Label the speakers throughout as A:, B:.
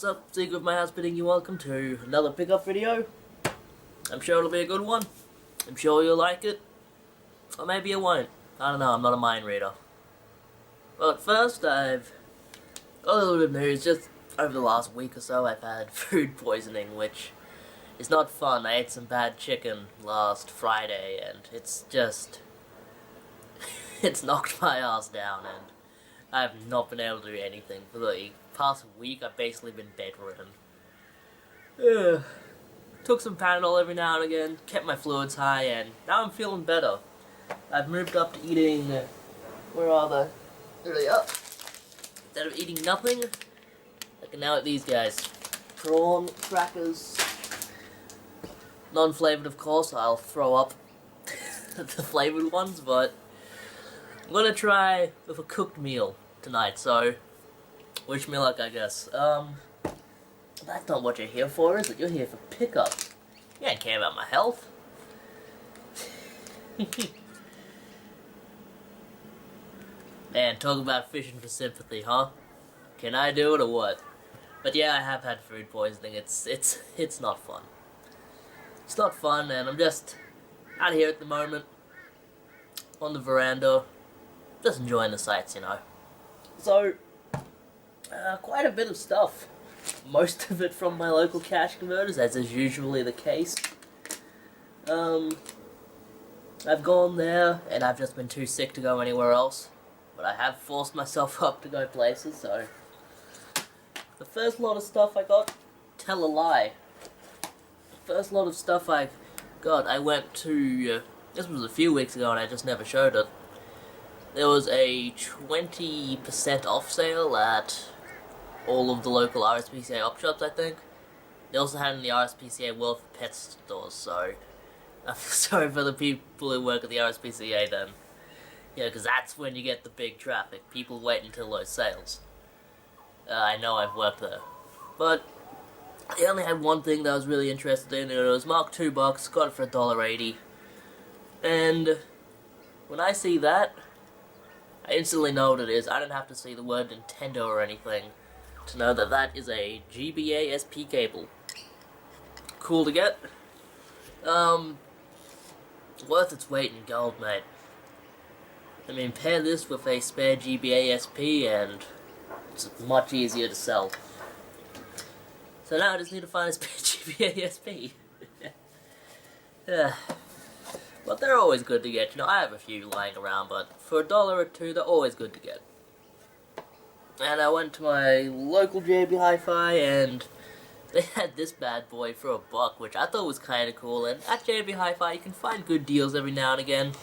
A: What's up, Secret of My House bidding you welcome to another pickup video. I'm sure it'll be a good one. I'm sure you'll like it. Or maybe you won't. I don't know, I'm not a mind reader. But first, I've got a little bit of news. Just over the last week or so, I've had food poisoning, which is not fun. I ate some bad chicken last Friday, and it's just... it's knocked my ass down, and I have not been able to do anything. For the past week, I've basically been bedridden. Took some Panadol every now and again, kept my fluids high, and now I'm feeling better. I've moved up to eating... where are they? There they are. Instead of eating nothing, I can now eat these guys. Prawn crackers. Non-flavored, of course. I'll throw up the flavored ones, but I'm gonna try with a cooked meal tonight, so wish me luck, I guess. That's not what you're here for, is it? You're here for pickup. You don't care about my health. Man, talk about fishing for sympathy, huh? Can I do it or what? But yeah, I have had food poisoning. It's not fun. It's not fun, and I'm just out here at the moment on the veranda, just enjoying the sights, you know. So, quite a bit of stuff. Most of it from my local cash converters, as is usually the case. I've gone there, and I've just been too sick to go anywhere else. But I have forced myself up to go places, so... The first lot of stuff I got, tell a lie. The first lot of stuff I got, I went to... this was a few weeks ago, and I just never showed it. There was a 20% off sale at all of the local RSPCA op shops, I think. They also had it in the RSPCA World for Pets stores, so I'm sorry for the people who work at the RSPCA then. Yeah, because that's when you get the big traffic. People wait until those sales. I know I've worked there. But I only had one thing that I was really interested in, and it was marked $2, got it for $1.80. And when I see that, I instantly know what it is. I don't have to see the word Nintendo or anything to know that that is a GBA SP cable. Cool to get. Worth its weight in gold, mate. I mean, pair this with a spare GBA SP and it's much easier to sell. So now I just need to find a spare GBA SP. But they're always good to get. You know, I have a few lying around, but for $1 or $2, they're always good to get. And I went to my local JB Hi-Fi, and they had this bad boy for $1, which I thought was kind of cool. And at JB Hi-Fi, you can find good deals every now and again.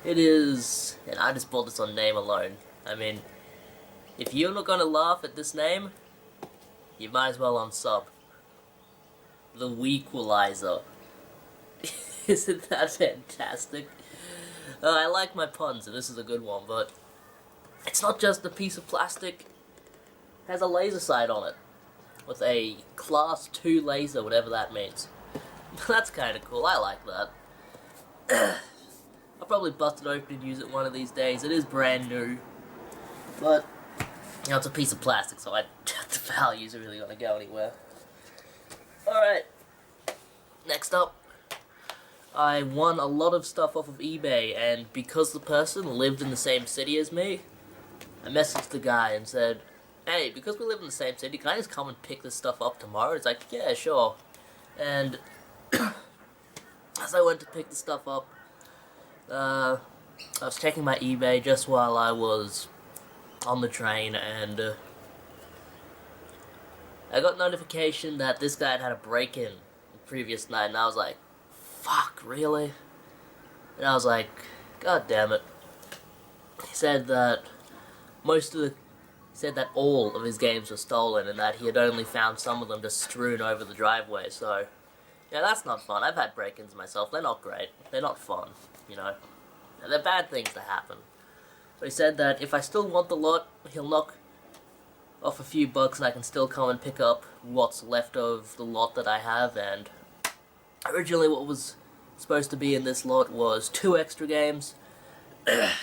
A: It is, and I just bought this on name alone. I mean, if you're not gonna laugh at this name, you might as well unsub. The Weequalizer. Isn't that fantastic? I like my puns, and this is a good one, but it's not just a piece of plastic. It has a laser sight on it, with a Class 2 laser, whatever that means. That's kind of cool, I like that. I'll probably bust it open and use it one of these days. It is brand new, but, you know, it's a piece of plastic, so I doubt the values are really going to go anywhere. Alright, next up. I won a lot of stuff off of eBay, and because the person lived in the same city as me, I messaged the guy and said, hey, because we live in the same city, can I just come and pick this stuff up tomorrow? He's like, yeah, sure. And as I went to pick the stuff up, I was checking my eBay just while I was on the train, and I got notification that this guy had a break-in the previous night, and I was like, fuck, really? And I was like, god damn it. He said that all of his games were stolen, and that he had only found some of them just strewn over the driveway, so yeah, that's not fun. I've had break-ins myself. They're not great. They're not fun, you know. They're bad things to happen. But he said that if I still want the lot, he'll knock off a few bucks and I can still come and pick up what's left of the lot that I have. And originally what was supposed to be in this lot was 2 extra games,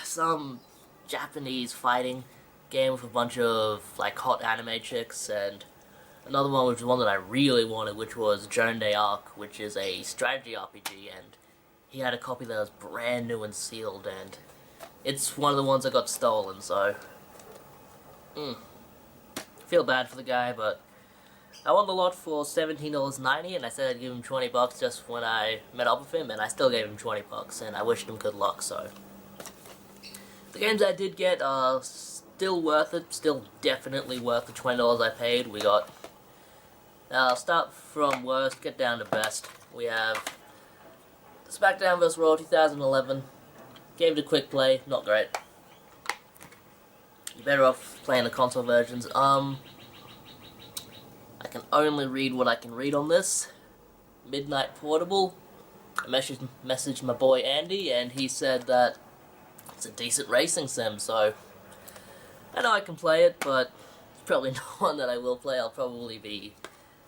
A: some Japanese fighting game with a bunch of like hot anime chicks, and Another one, which was one that I really wanted, which was Joan d'Arc, which is a strategy RPG, and he had a copy that was brand new and sealed, and it's one of the ones that got stolen, so feel bad for the guy, but I won the lot for $17.90, and I said I'd give him $20 just when I met up with him, and I still gave him $20, and I wished him good luck, so. The games I did get are still worth it, still definitely worth the $20 I paid. We got, I'll start from worst, get down to best. We have SmackDown vs. Raw 2011, gave it a quick play, not great. You're better off playing the console versions. I can only read what I can read on this. Midnight Portable. I messaged my boy Andy, and he said that it's a decent racing sim, so I know I can play it, but it's probably not one that I will play. I'll probably be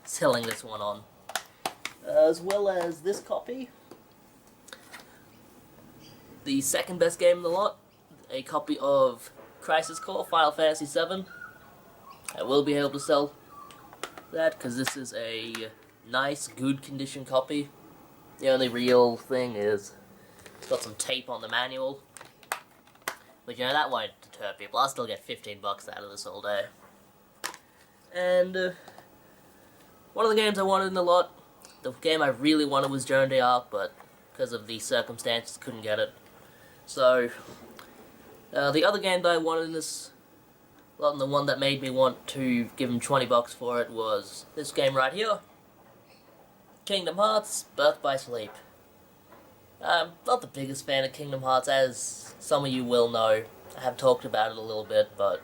A: selling this one on. As well as this copy. The second best game in the lot. A copy of Crisis Core Final Fantasy VII. I will be able to sell that because this is a nice, good condition copy. The only real thing is it's got some tape on the manual. But you know, that won't deter people. I'll still get $15 out of this all day. And one of the games I wanted in the lot, the game I really wanted was Joan d'Arc, but because of the circumstances, couldn't get it. So, the other game that I wanted in this lot, and the one that made me want to give him $20 for it, was this game right here. Kingdom Hearts, Birth by Sleep. I'm not the biggest fan of Kingdom Hearts, as some of you will know. I have talked about it a little bit, but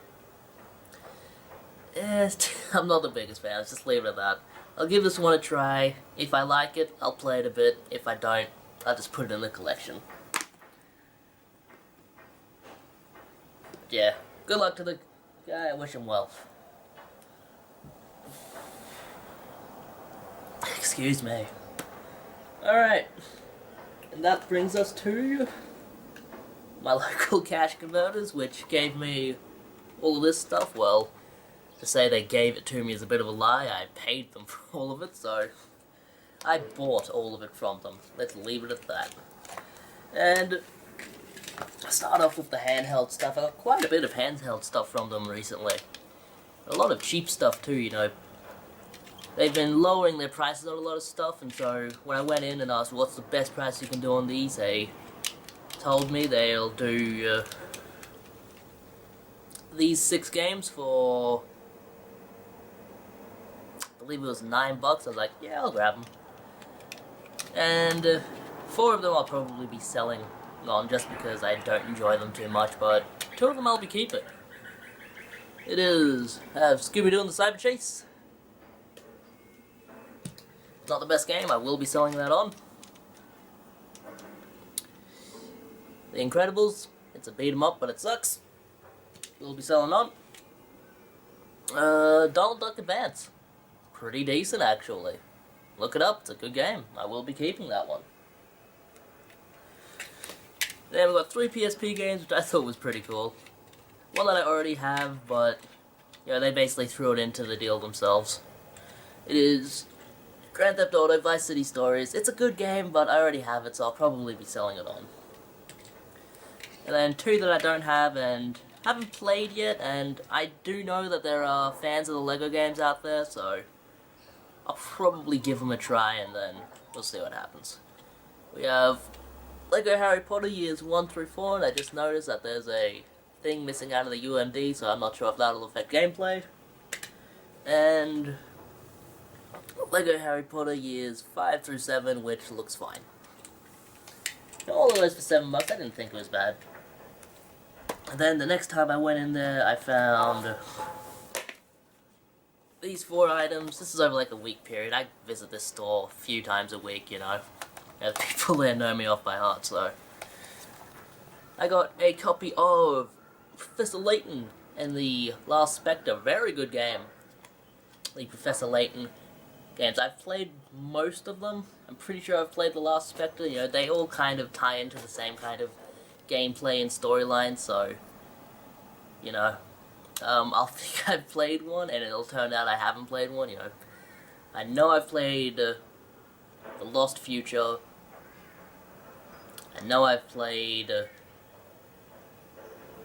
A: I'm not the biggest fan. Let's just leave it at that. I'll give this one a try. If I like it, I'll play it a bit. If I don't, I'll just put it in the collection. But yeah, good luck to the guy. I wish him well. Excuse me. Alright. And that brings us to my local cash converters, which gave me all of this stuff. Well, to say they gave it to me is a bit of a lie. I paid them for all of it, so I bought all of it from them. Let's leave it at that. And to start off with the handheld stuff, I got quite a bit of handheld stuff from them recently. A lot of cheap stuff too, you know. They've been lowering their prices on a lot of stuff, and so when I went in and asked what's the best price you can do on these, they told me they'll do these 6 games for, I believe it was $9. I was like, yeah, I'll grab them. And 4 of them I'll probably be selling on just because I don't enjoy them too much, but 2 of them I'll be keeping. It is Scooby-Doo and the Cyber Chase. It's not the best game, I will be selling that on. The Incredibles, it's a beat 'em up, but it sucks. We'll be selling on. Donald Duck Advance. Pretty decent, actually. Look it up, it's a good game. I will be keeping that one. Then we've got 3 PSP games, which I thought was pretty cool. One that I already have, but you know, they basically threw it into the deal themselves. It is Grand Theft Auto Vice City Stories. It's a good game, but I already have it, so I'll probably be selling it on. And then 2 that I don't have and haven't played yet, and I do know that there are fans of the LEGO games out there, so I'll probably give them a try and then we'll see what happens. We have LEGO Harry Potter Years 1 through 4, and I just noticed that there's a thing missing out of the UMD, so I'm not sure if that'll affect gameplay. And LEGO Harry Potter Years 5 through 7, which looks fine. All of those for $7, I didn't think it was bad. And then the next time I went in there, I found these 4 items. This is over like a week period. I visit this store a few times a week, you know. And people there know me off by heart, so. I got a copy of Professor Layton and the Last Spectre. Very good game. The Professor Layton games. I've played most of them. I'm pretty sure I've played the Last Spectre. You know, they all kind of tie into the same kind of gameplay and storyline, so, you know, I'll think I've played one, and it'll turn out I haven't played one, you know. I know I've played The Lost Future. I know I've played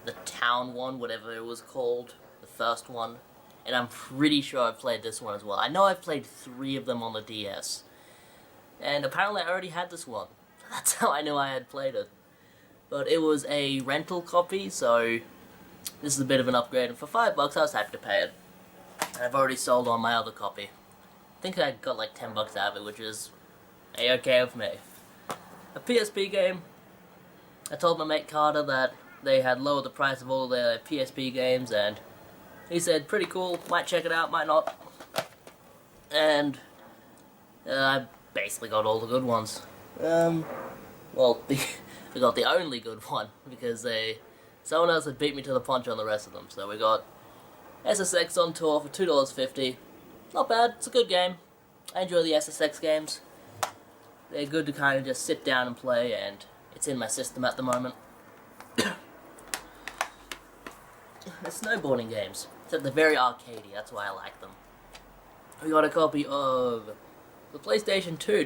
A: the Town one, whatever it was called, the first one. And I'm pretty sure I've played this one as well. I know I've played 3 of them on the DS. And apparently I already had this one. That's how I knew I had played it. But it was a rental copy, so this is a bit of an upgrade. And for $5 I was happy to pay it. And I've already sold on my other copy. I think I got like $10 out of it, which is A-okay with me. A PSP game. I told my mate Carter that they had lowered the price of all their PSP games, and he said, pretty cool, might check it out, might not. And I basically got all the good ones. Well, I got the only good one, because someone else had beat me to the punch on the rest of them. So we got SSX on tour for $2.50. Not bad, it's a good game. I enjoy the SSX games. They're good to kind of just sit down and play, and it's in my system at the moment. The snowboarding games. Except they're very arcadey, that's why I like them. We got a copy of the PlayStation 2.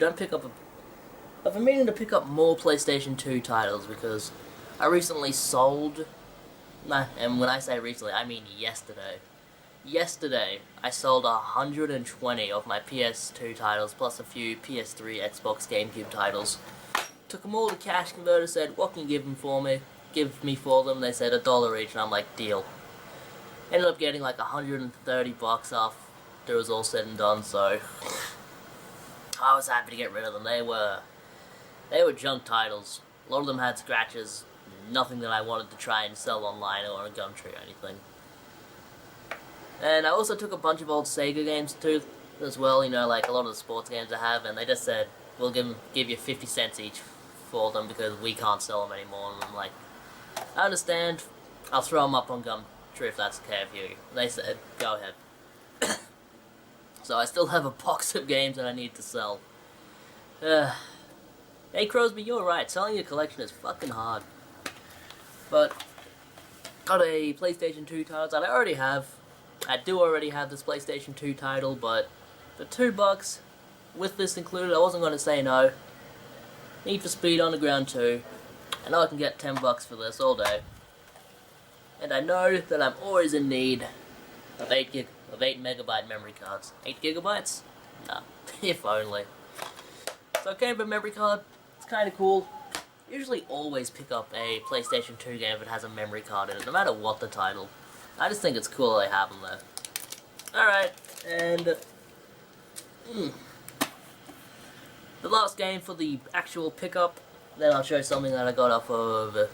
A: I've been meaning to pick up more PlayStation 2 titles, because I recently sold... and when I say recently, I mean yesterday. Yesterday, I sold 120 of my PS2 titles, plus a few PS3, Xbox, GameCube titles. Took them all to Cash Converter, said, what can you give me for them? They said $1 each, and I'm like, deal. Ended up getting like $130 after it was all said and done, so I was happy to get rid of them. They were junk titles. A lot of them had scratches, nothing that I wanted to try and sell online or on Gumtree or anything. And I also took a bunch of old Sega games too, as well, you know, like a lot of the sports games I have, and they just said, we'll give you 50 cents each for them because we can't sell them anymore. And I'm like, I understand, I'll throw them up on Gumtree if that's okay with you. And they said, go ahead. So I still have a box of games that I need to sell. Hey Crosby, you're right, selling your collection is fucking hard. But, got a PlayStation 2 title that I already have. I do already have this PlayStation 2 title, but for $2, with this included, I wasn't going to say no. Need for Speed Underground 2. I know I can get $10 for this all day. And I know that I'm always in need of 8 megabyte memory cards. 8 gigabytes? Nah, if only. So I came with a memory card. It's kind of cool. Usually always pick up a PlayStation 2 game if it has a memory card in it, no matter what the title. I just think it's cool they have them there. Alright, and the last game for the actual pickup, then I'll show something that I got off of the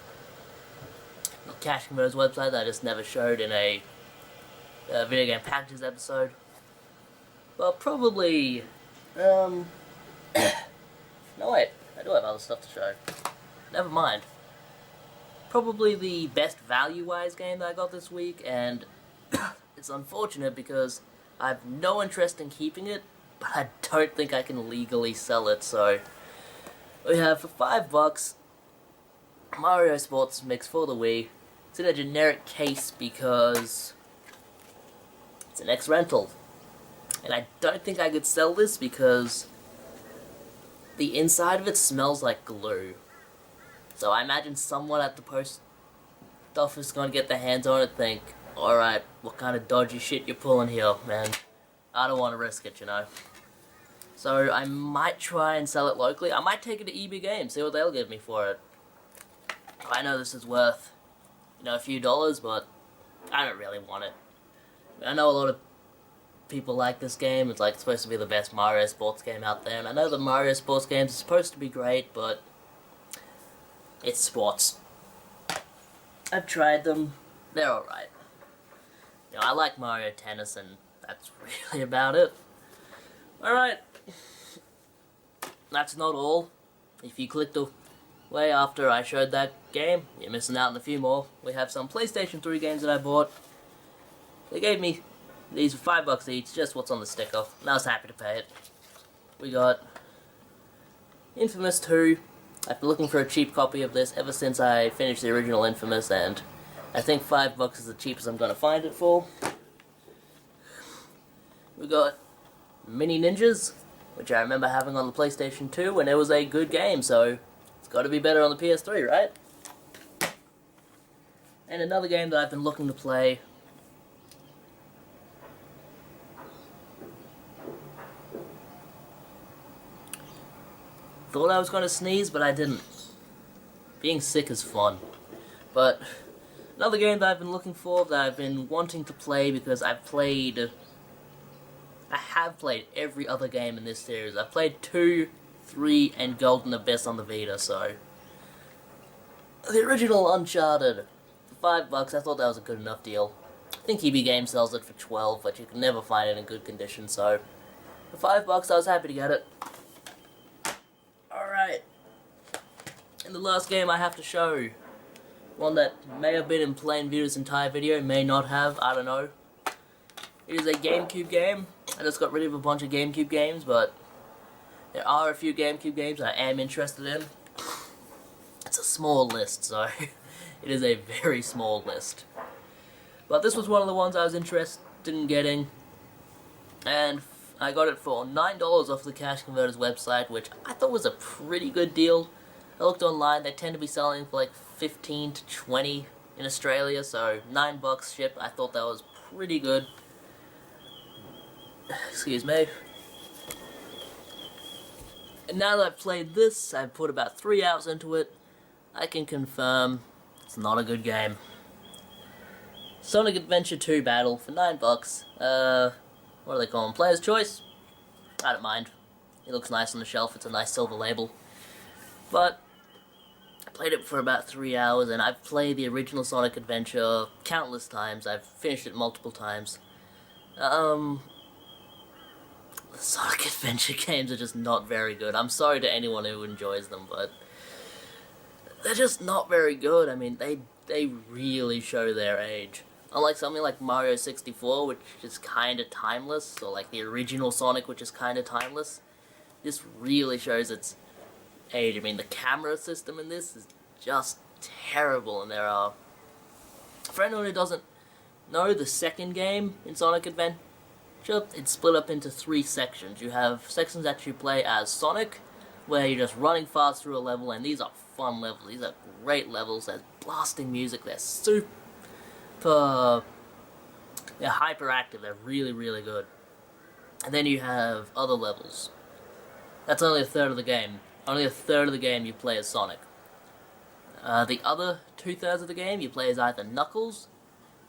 A: Cash Converter's website that I just never showed in a video game packages episode. Well, probably, no wait, I do have other stuff to show. Never mind. Probably the best value-wise game that I got this week, and it's unfortunate because I have no interest in keeping it, but I don't think I can legally sell it, so we have for $5 Mario Sports Mix for the Wii. It's in a generic case because it's an ex-rental, and I don't think I could sell this because the inside of it smells like glue. So I imagine someone at the post office is going to get their hands on it and think, alright, what kind of dodgy shit you're pulling here, man? I don't want to risk it, you know. So I might try and sell it locally. I might take it to EB Games, see what they'll give me for it. I know this is worth, you know, a few dollars, but I don't really want it. I know a lot of people like this game. It's like it's supposed to be the best Mario Sports game out there, and I know the Mario Sports games are supposed to be great, but it's sports. I've tried them. They're alright. You know, I like Mario Tennis, and that's really about it. Alright. That's not all. If you clicked away after I showed that game, you're missing out on a few more. We have some PlayStation 3 games that I bought. They gave me these for $5 each, just what's on the sticker, and I was happy to pay it. We got Infamous 2. I've been looking for a cheap copy of this ever since I finished the original Infamous, and I think $5 is the cheapest I'm gonna find it for. We got Mini Ninjas, which I remember having on the PlayStation 2, and it was a good game, so it's gotta be better on the PS3, right? And another game that I've been looking to play. Thought I was gonna sneeze, but I didn't. Being sick is fun. But another game that I've been looking for, that I've been wanting to play because I have played every other game in this series. I've played 2, 3, and Golden Abyss on the Vita, so... The original Uncharted, for $5, I thought that was a good enough deal. I think EB Games sells it for $12, but you can never find it in good condition, so... For $5, I was happy to get it. Alright. And the last game I have to show, one that may have been in plain view this entire video, may not have, I don't know. It is a GameCube game. I just got rid of a bunch of GameCube games, but there are a few GameCube games I am interested in. It's a small list, so it is a very small list. But this was one of the ones I was interested in getting, and I got it for $9 off the Cash Converters website, which I thought was a pretty good deal. I looked online, they tend to be selling for like 15 to 20 in Australia, so $9 ship, I thought that was pretty good. Excuse me. And now that I've played this, I've put about 3 hours into it, I can confirm it's not a good game. Sonic Adventure 2 Battle for $9. What do they call them? Player's choice? I don't mind. It looks nice on the shelf, it's a nice silver label. But I played it for about 3 hours, and I've played the original Sonic Adventure countless times. I've finished it multiple times. The Sonic Adventure games are just not very good. I'm sorry to anyone who enjoys them, but they're just not very good. I mean, they really show their age. Unlike something like Mario 64, which is kind of timeless, or like the original Sonic, which is kind of timeless, this really shows its age. I mean, the camera system in this is just terrible, and there are... For anyone who doesn't know, the second game in Sonic Adventure, it's split up into 3 sections. You have sections that you play as Sonic, where you're just running fast through a level, and these are fun levels. These are great levels. There's blasting music. They're they're hyperactive. They're really, really good. And then you have other levels. That's only a third of the game. Only a third of the game you play as Sonic. The other 2/3 of the game you play as either Knuckles,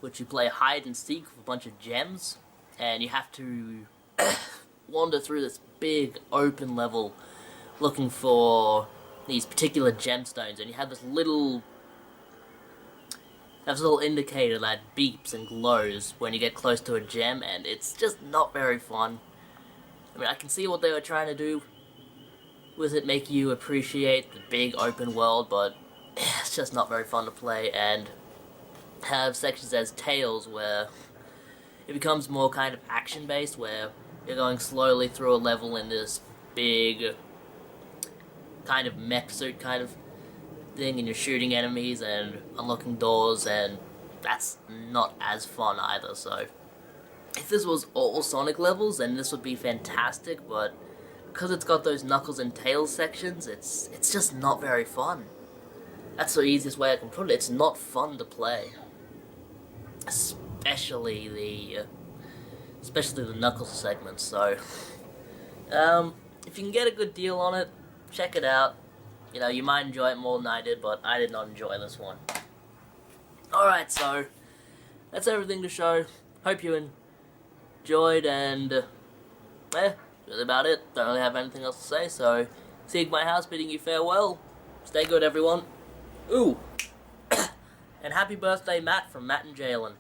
A: which you play hide and seek with a bunch of gems, and you have to wander through this big open level looking for these particular gemstones, and you have this little indicator that beeps and glows when you get close to a gem, and it's just not very fun. I mean, I can see what they were trying to do with it, make you appreciate the big open world, but it's just not very fun to play. And have sections as Tails, where it becomes more kind of action-based, where you're going slowly through a level in this big kind of mech suit kind of thing, and you're shooting enemies and unlocking doors, and that's not as fun either. So if this was all Sonic levels, then this would be fantastic, but because it's got those Knuckles and Tails sections, it's just not very fun. That's the easiest way I can put it. It's not fun to play, especially the Knuckles segments. So if you can get a good deal on it, check it out. You know, you might enjoy it more than I did, but I did not enjoy this one. Alright, so that's everything to show. Hope you enjoyed, and that's about it. Don't really have anything else to say, so see you at my house, bidding you farewell. Stay good, everyone. Ooh! And happy birthday, Matt, from Matt and Jalen.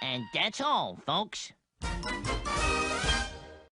B: And that's all, folks.